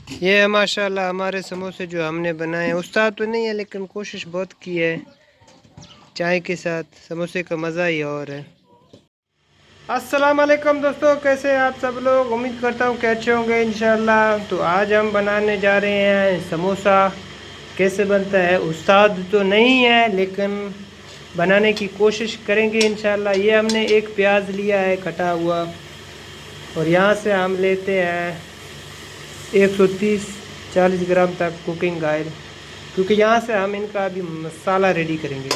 ये है माशाल्लाह हमारे समोसे जो हमने बनाए हैं। उस्ताद तो नहीं है लेकिन कोशिश बहुत की है। चाय के साथ समोसे का मज़ा ही और है। अस्सलाम वालेकुम दोस्तों, कैसे हैं आप सब लोग। उम्मीद करता हूँ कि अच्छे होंगे इंशाल्लाह। तो आज हम बनाने जा रहे हैं समोसा। कैसे बनता है उस्ताद तो नहीं है लेकिन बनाने की कोशिश करेंगे इंशाल्लाह। ये हमने एक प्याज लिया है कटा हुआ, और यहाँ से हम लेते हैं 130-40 ग्राम तक कुकिंग ऑयल, क्योंकि यहाँ से हम इनका अभी मसाला रेडी करेंगे।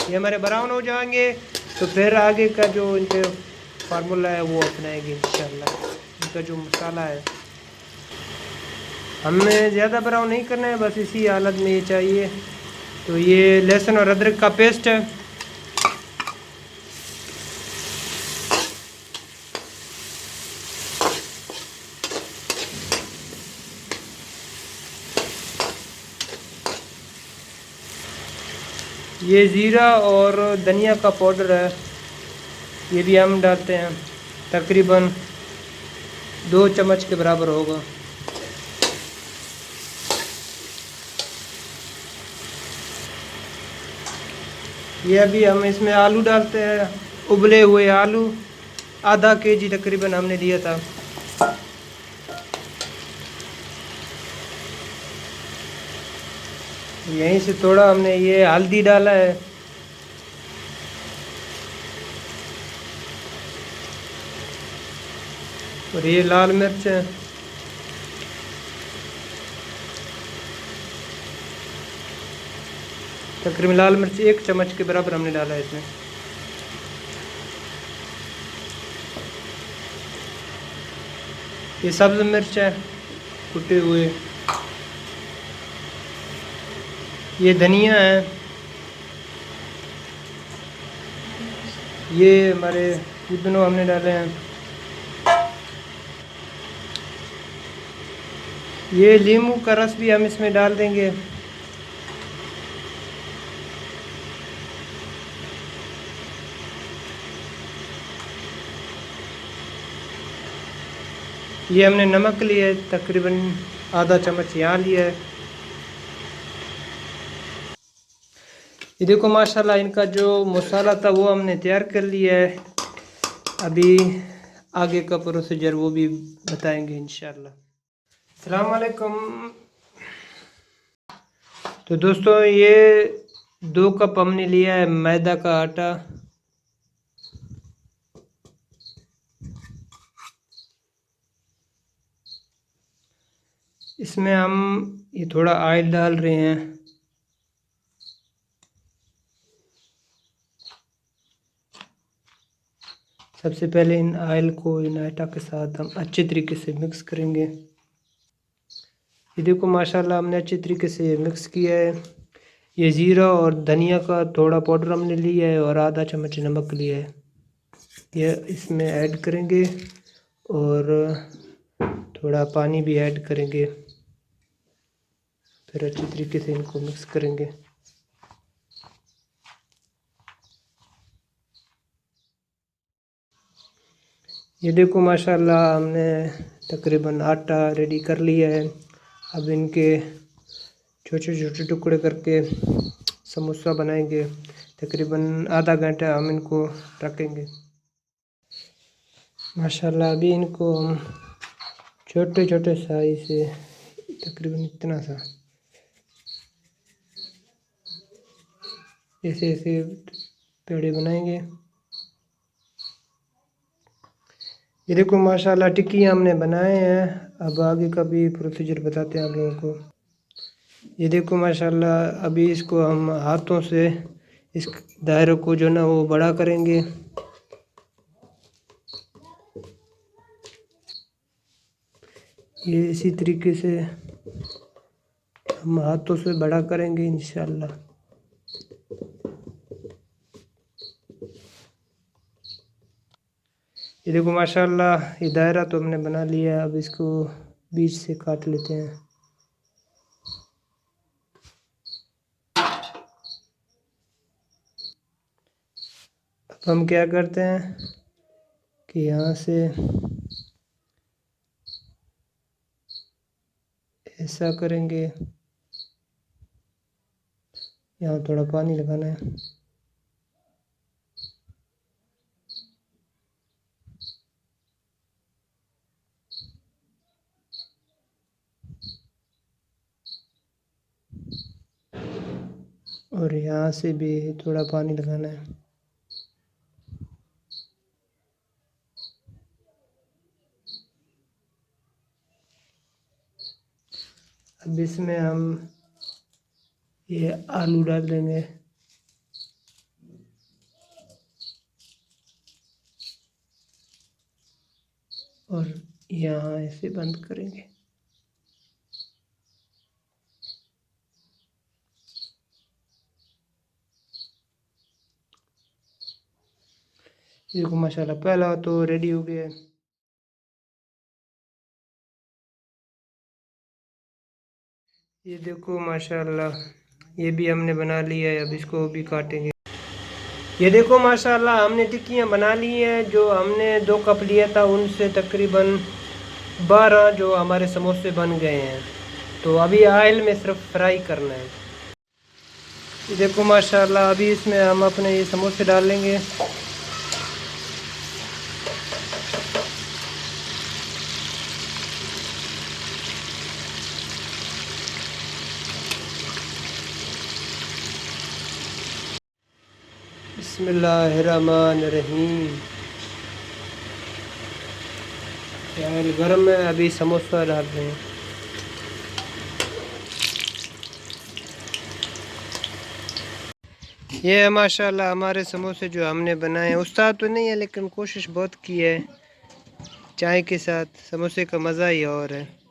ये हमारे ब्राउन हो जाएंगे तो फिर आगे का जो इनके फार्मूला है वो अपनाएंगे इंशाल्लाह। इनका जो मसाला है हमें ज़्यादा ब्राउन नहीं करना है, बस इसी हालत में ये चाहिए। तो ये लहसुन और अदरक का पेस्ट है। ये ज़ीरा और धनिया का पाउडर है, ये भी हम डालते हैं। तकरीबन 2 चम्मच के बराबर होगा। ये अभी हम इसमें आलू डालते हैं, उबले हुए आलू। आधा केजी तकरीबन हमने लिया था। यहीं से थोड़ा हमने ये हल्दी डाला है। और ये लाल मिर्च है। तकरीबन लाल मिर्च 1 चम्मच के बराबर हमने डाला है इसमें। ये सब्ज़ मिर्च है कुटे हुए। ये धनिया है। ये हमारे पुदीना हमने डाले हैं। ये नींबू का रस भी हम इसमें डाल देंगे। ये हमने नमक लिया है, तकरीबन आधा चम्मच यहाँ लिया है। ये देखो माशाल्लाह इनका जो मसाला था वो हमने तैयार कर लिया है। अभी आगे का प्रोसीजर वो भी बताएंगे इंशाल्लाह। अस्सलाम वालेकुम। तो दोस्तों ये 2 कप हमने लिया है मैदा का आटा। इसमें हम ये थोड़ा ऑयल डाल रहे हैं। सबसे पहले इन ऑयल को इन आटा के साथ हम अच्छे तरीके से मिक्स करेंगे। ये देखो माशाल्लाह हमने अच्छे तरीके से मिक्स किया है। ये ज़ीरा और धनिया का थोड़ा पाउडर हमने लिया है और आधा चम्मच नमक लिया है। ये इसमें ऐड करेंगे और थोड़ा पानी भी ऐड करेंगे। फिर अच्छी तरीके से इनको मिक्स करेंगे। ये देखो माशाल्लाह हमने तकरीबन आटा रेडी कर लिया है। अब इनके छोटे छोटे टुकड़े करके समोसा बनाएंगे। तकरीबन आधा घंटा हम इनको रखेंगे। माशाल्लाह अभी इनको हम छोटे छोटे साइज से तकरीबन इतना सा ऐसे ऐसे पेड़े बनाएंगे। ये देखो माशाल्लाह टिक्की हमने बनाए हैं। अब आगे का भी प्रोसीजर बताते हैं आप लोगों को। ये देखो माशाल्लाह अभी इसको हम हाथों से इस दायरे को जो ना वो बड़ा करेंगे। ये इसी तरीके से हम हाथों से बड़ा करेंगे इंशाल्लाह। ये देखो माशाल्लाह ये दायरा तो हमने बना लिया है। अब इसको बीच से काट लेते हैं। अब हम क्या करते हैं कि यहाँ से ऐसा करेंगे। यहाँ थोड़ा पानी लगाना है। और यहाँ से भी थोड़ा पानी लगाना है। अब इसमें हम ये आलू डाल देंगे। और यहाँ ऐसे बंद करेंगे। देखो माशाल्लाह पहला तो रेडी हो गया है। ये देखो माशाल्लाह ये भी हमने बना लिया है। अब इसको भी काटेंगे। ये देखो माशाल्लाह हमने टिक्कियाँ बना ली हैं। जो हमने 2 कप लिया था उनसे तकरीबन 12 जो हमारे समोसे बन गए हैं। तो अभी ऑयल में सिर्फ फ्राई करना है। ये देखो माशाल्लाह अभी इसमें हम अपने ये समोसे डाल लेंगे। बिस्मिल्लाहिर्रहमानिर्रहीम। ऑयल गर्म है। अभी समोसा डाल रहे हैं। ये है माशाल्लाह हमारे समोसे जो हमने बनाए हैं। उस्ताद तो नहीं है लेकिन कोशिश बहुत की है। चाय के साथ समोसे का मज़ा ही और है।